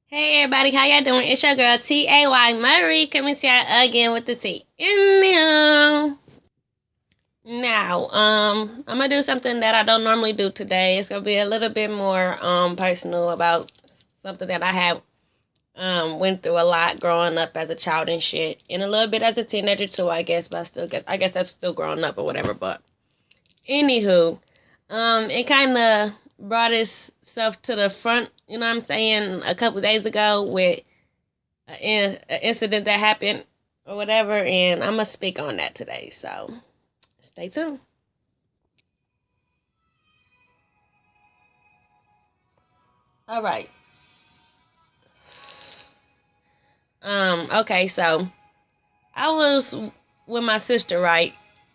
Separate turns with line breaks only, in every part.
Hey everybody, how y'all doing? It's your girl Tay Marie coming to y'all again with the tea. Now, I'm gonna do something that I don't normally do today. It's gonna be a little bit more personal about something that I have went through a lot growing up as a child and shit, and a little bit as a teenager too, I guess. But I guess that's still growing up or whatever. But anywho, it kind of brought itself to the front. You know what I'm saying? A couple days ago with an incident that happened or whatever, and I'm gonna speak on that today. So stay tuned. All right. Okay. So I was with my sister, right?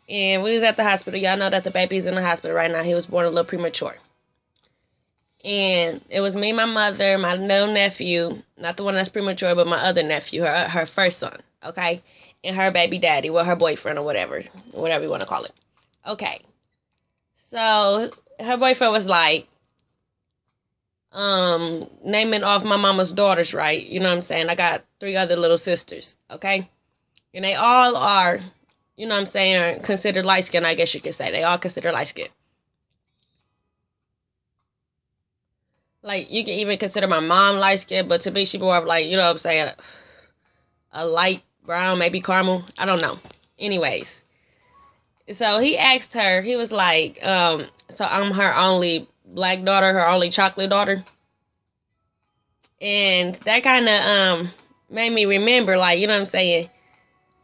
And we was at the hospital. Y'all know that the baby's in the hospital right now. He was born a little premature. And it was me, my mother, my little nephew, not the one that's premature, but my other nephew, her first son, okay? And her baby daddy, well, her boyfriend or whatever you want to call it. Okay. So her boyfriend was like, naming off my mama's daughters, right? You know what I'm saying? I got 3 other little sisters, okay? And they all are, you know what I'm saying, considered light skinned, I guess you could say. They all considered light skinned. Like, you can even consider my mom light skinned, but to me, she more of like, you know what I'm saying, a light brown, maybe caramel. I don't know. Anyways. So he asked her, he was like, so I'm her only black daughter, her only chocolate daughter. And that kind of made me remember, like, you know what I'm saying,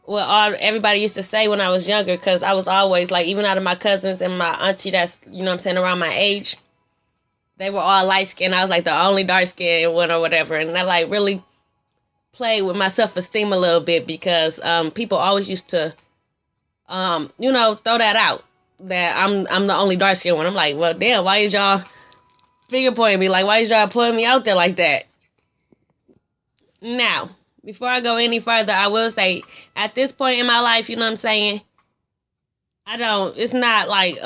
what everybody used to say when I was younger, because I was always, like, even out of my cousins and my auntie that's, you know what I'm saying, around my age, they were all light skinned. I was like the only dark skinned one or whatever. And that like really played with my self esteem a little bit because people always used to throw that out. That I'm the only dark skinned one. I'm like, well damn, why is y'all finger pointing me? Like, why is y'all putting me out there like that? Now, before I go any further, I will say at this point in my life, you know what I'm saying, it's not like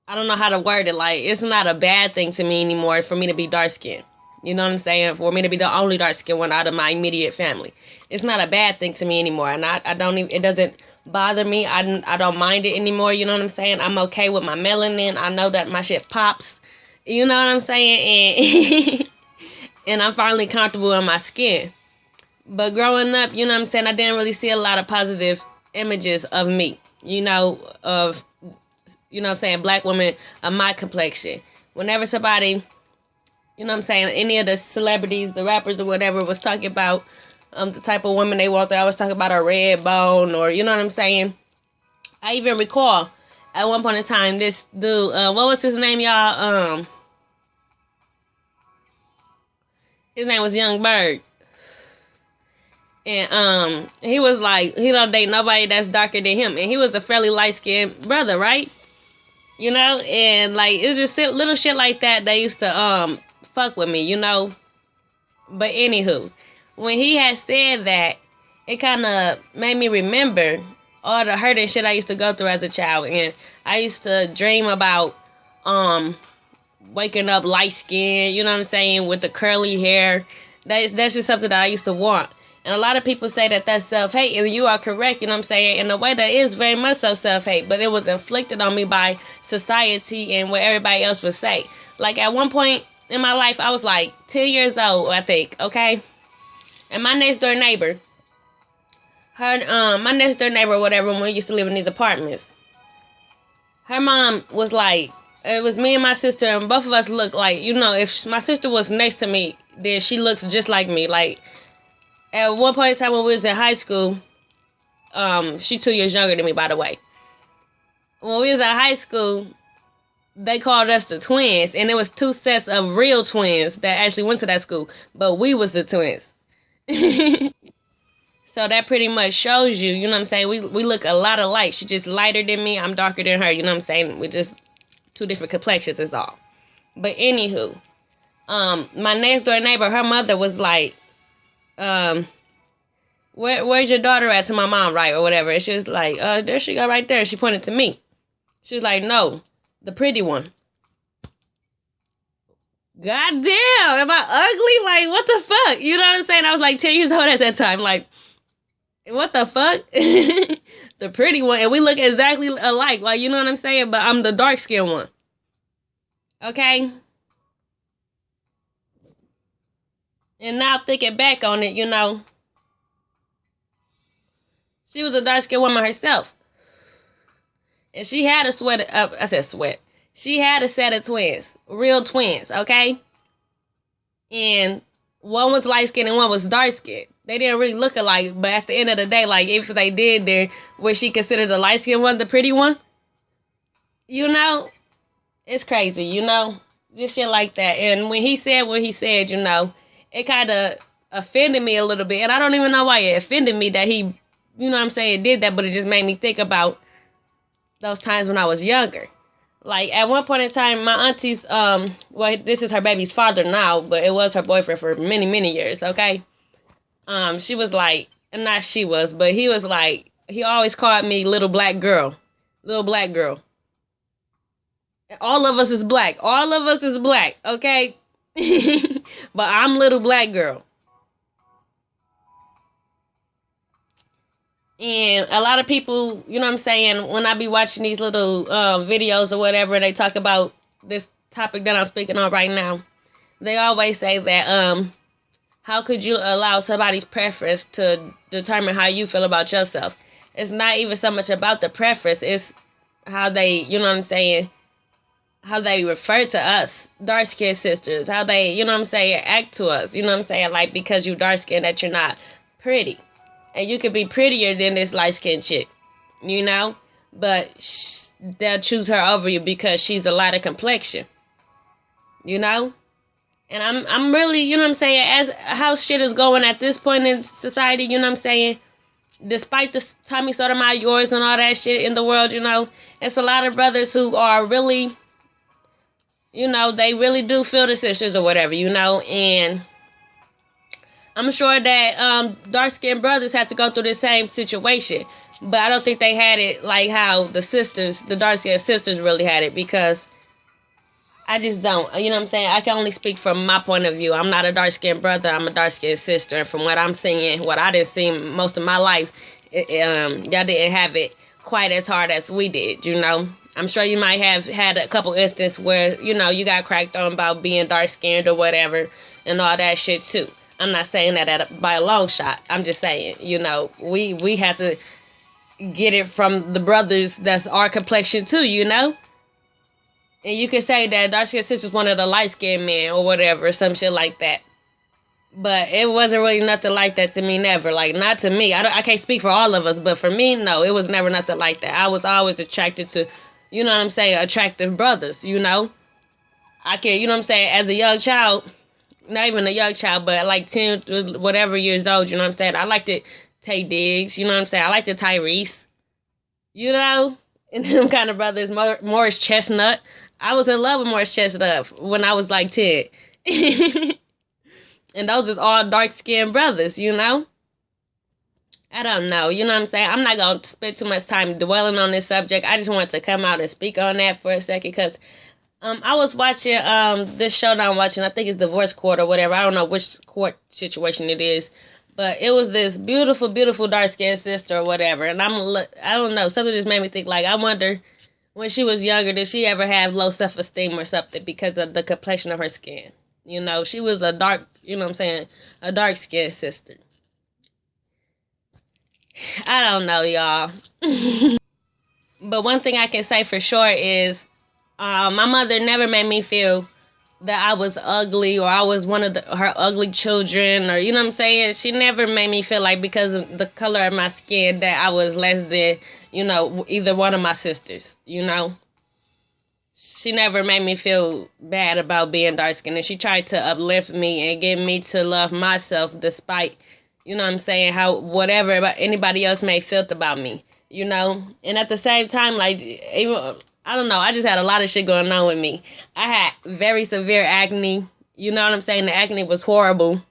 I don't know how to word it. Like, it's not a bad thing to me anymore for me to be dark skinned. You know what I'm saying? For me to be the only dark skinned one out of my immediate family. It's not a bad thing to me anymore. And I don't even, it doesn't bother me. I don't mind it anymore. You know what I'm saying? I'm okay with my melanin. I know that my shit pops. You know what I'm saying? And, and I'm finally comfortable in my skin. But growing up, you know what I'm saying, I didn't really see a lot of positive images of me. You know, what I'm saying, black women of my complexion. Whenever somebody, you know what I'm saying, any of the celebrities, the rappers or whatever was talking about the type of woman they want, they always talk about a red bone or, you know what I'm saying. I even recall at one point in time, this dude, what was his name, y'all? His name was Young Bird. And he was like, he don't date nobody that's darker than him. And he was a fairly light-skinned brother, right? You know, and like it's just little shit like that they used to fuck with me, you know. But anywho, when he had said that, it kind of made me remember all the hurt and shit I used to go through as a child, and I used to dream about waking up light skinned, you know what I'm saying, with the curly hair. That's just something that I used to want. And a lot of people say that that's self-hate, and you are correct, you know what I'm saying, in a way that is very much so self-hate, but it was inflicted on me by society and what everybody else would say. Like, at one point in my life, I was like 10 years old, I think, okay? And my next door neighbor, whatever, when we used to live in these apartments, her mom was like, it was me and my sister, and both of us looked like, you know, if my sister was next to me, then she looks just like me, like, at one point in time when we was in high school, she's 2 years younger than me, by the way. When we was in high school, they called us the twins, and it was 2 sets of real twins that actually went to that school, but we was the twins. So that pretty much shows you, you know what I'm saying, we look a lot alike. She's just lighter than me, I'm darker than her, you know what I'm saying, we're just 2 different complexions is all. But anywho, my next door neighbor, her mother was like, where's your daughter at, to my mom, right, or whatever. And she was like, there she go right there. She pointed to me. She was like, no, the pretty one. God damn, am I ugly? Like, what the fuck? You know what I'm saying? I was like 10 years old at that time. Like, what the fuck? The pretty one. And we look exactly alike. Like, you know what I'm saying? But I'm the dark skinned one. Okay? And now thinking back on it, you know, she was a dark skinned woman herself. And she had a sweat. She had a set of twins. Real twins, okay? And one was light skinned and one was dark skinned. They didn't really look alike, but at the end of the day, like, if they did, then was she considered the light skinned one the pretty one? You know? It's crazy, you know? Just shit like that. And when he said what he said, you know, it kind of offended me a little bit. And I don't even know why it offended me that he, you know what I'm saying, did that, but it just made me think about those times when I was younger. Like, at one point in time, my auntie's, well, this is her baby's father now, but it was her boyfriend for many, many years, okay? She was like, not she was, but he was like, he always called me little black girl. Little black girl. All of us is black. All of us is black, okay? But I'm little black girl. And a lot of people, you know what I'm saying, when I be watching these little videos or whatever, they talk about this topic that I'm speaking on right now. They always say that, how could you allow somebody's preference to determine how you feel about yourself? It's not even so much about the preference. It's how they, you know what I'm saying, how they refer to us, dark-skinned sisters. How they, you know what I'm saying, act to us. You know what I'm saying? Like, because you dark-skinned, that you're not pretty. And you could be prettier than this light-skinned chick, you know? But they'll choose her over you because she's a lighter complexion, you know? And I'm really, you know what I'm saying, as how shit is going at this point in society, you know what I'm saying? Despite the Tommy Sotomayor's and all that shit in the world, you know, it's a lot of brothers who are really, you know, they really do feel the sisters or whatever, you know? And I'm sure that dark-skinned brothers have to go through the same situation. But I don't think they had it like how the sisters, the dark-skinned sisters really had it, because I just don't. You know what I'm saying? I can only speak from my point of view. I'm not a dark-skinned brother. I'm a dark-skinned sister. And from what I'm seeing, what I didn't see most of my life, y'all didn't have it quite as hard as we did, you know? I'm sure you might have had a couple instances where, you know, you got cracked on about being dark-skinned or whatever and all that shit, too. I'm not saying that by a long shot. I'm just saying, you know, we have to get it from the brothers that's our complexion too, you know? And you can say that dark-skinned sister's one of the light-skinned men or whatever, some shit like that. But it wasn't really nothing like that to me, never. Like, not to me. I can't speak for all of us, but for me, no, it was never nothing like that. I was always attracted to, you know what I'm saying, attractive brothers, you know? I can, you know what I'm saying, as a young child, not even a young child, but like 10, whatever years old, you know what I'm saying? I liked it, Tay Diggs, you know what I'm saying? I liked it, Tyrese, you know? And them kind of brothers, Morris Chestnut. I was in love with Morris Chestnut when I was like 10. And those is all dark-skinned brothers, you know? I don't know, you know what I'm saying? I'm not going to spend too much time dwelling on this subject. I just wanted to come out and speak on that for a second, because I was watching this show that I'm watching. I think it's Divorce Court or whatever. I don't know which court situation it is, but it was this beautiful, beautiful dark-skinned sister or whatever. And I don't know, something just made me think, like, I wonder when she was younger, did she ever have low self-esteem or something because of the complexion of her skin? You know, she was a dark, you know what I'm saying, a dark-skinned sister. I don't know, y'all. But one thing I can say for sure is, my mother never made me feel that I was ugly or I was one of her ugly children, or, you know what I'm saying? She never made me feel like because of the color of my skin that I was less than, you know, either one of my sisters, you know? She never made me feel bad about being dark-skinned, and she tried to uplift me and get me to love myself despite, you know what I'm saying, how whatever anybody else may feel about me, you know? And at the same time, like, even, I don't know, I just had a lot of shit going on with me. I had very severe acne, you know what I'm saying? The acne was horrible.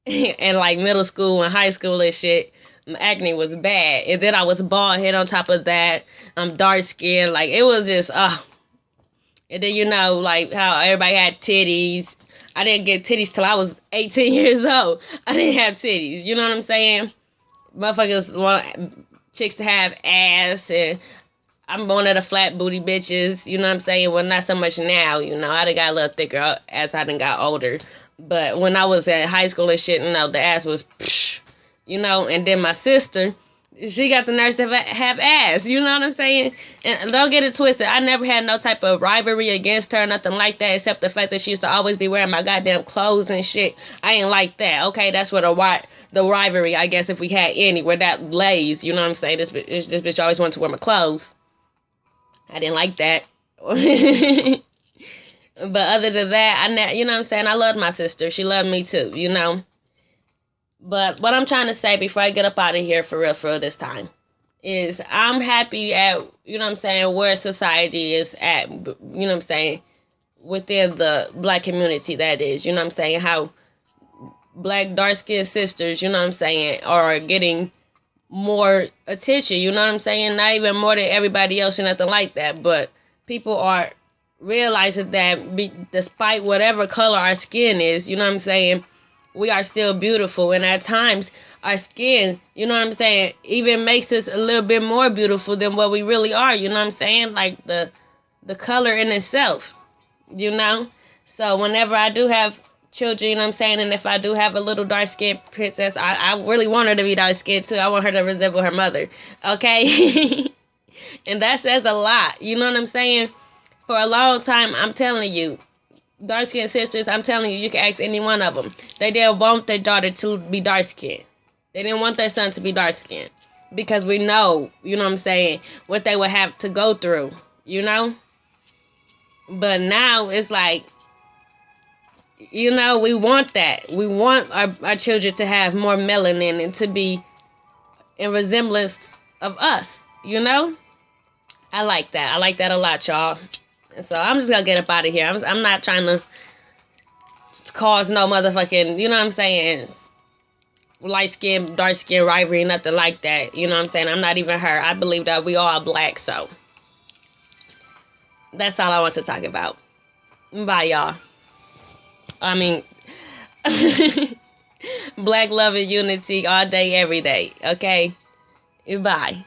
And like middle school and high school and shit, my acne was bad. And then I was bald head on top of that. I'm dark skinned. Like, it was just, And then, you know, like how everybody had titties. I didn't get titties till I was 18 years old. I didn't have titties. You know what I'm saying? Motherfuckers want chicks to have ass, and I'm one of the flat booty bitches. You know what I'm saying? Well, not so much now. You know, I done got a little thicker as I done got older. But when I was in high school and shit, you know, the ass was, you know. And then my sister, she got the nerve to have ass. You know what I'm saying? And don't get it twisted. I never had no type of rivalry against her, nothing like that, except the fact that she used to always be wearing my goddamn clothes and shit. I ain't like that. Okay, that's where the rivalry, I guess, if we had any, where that lays. You know what I'm saying? This bitch always wanted to wear my clothes. I didn't like that. But other than that, you know what I'm saying? I loved my sister. She loved me too, you know? But what I'm trying to say before I get up out of here for real this time is I'm happy at, you know what I'm saying, where society is at, you know what I'm saying, within the black community, that is. You know what I'm saying? How black dark-skinned sisters, you know what I'm saying, are getting more attention, you know what I'm saying? Not even more than everybody else or nothing like that, but people are realizing that despite whatever color our skin is, you know what I'm saying, we are still beautiful. And at times, our skin, you know what I'm saying, even makes us a little bit more beautiful than what we really are, you know what I'm saying? Like the color in itself, you know? So whenever I do have children, you know what I'm saying, and if I do have a little dark-skinned princess, I really want her to be dark-skinned too. I want her to resemble her mother, okay? And that says a lot, you know what I'm saying? For a long time, I'm telling you, dark-skinned sisters, I'm telling you, you can ask any one of them. They didn't want their daughter to be dark-skinned. They didn't want their son to be dark-skinned. Because we know, you know what I'm saying, what they would have to go through, you know? But now, it's like, you know, we want that. We want our children to have more melanin and to be in resemblance of us, you know? I like that. I like that a lot, y'all. So I'm just gonna get up out of here. I'm not trying to cause no motherfucking, you know what I'm saying, light skin, dark skin rivalry, nothing like that. You know what I'm saying? I'm not even her. I believe that we all black, so that's all I want to talk about. Bye, y'all. I mean, black love and unity all day, every day. Okay? Bye.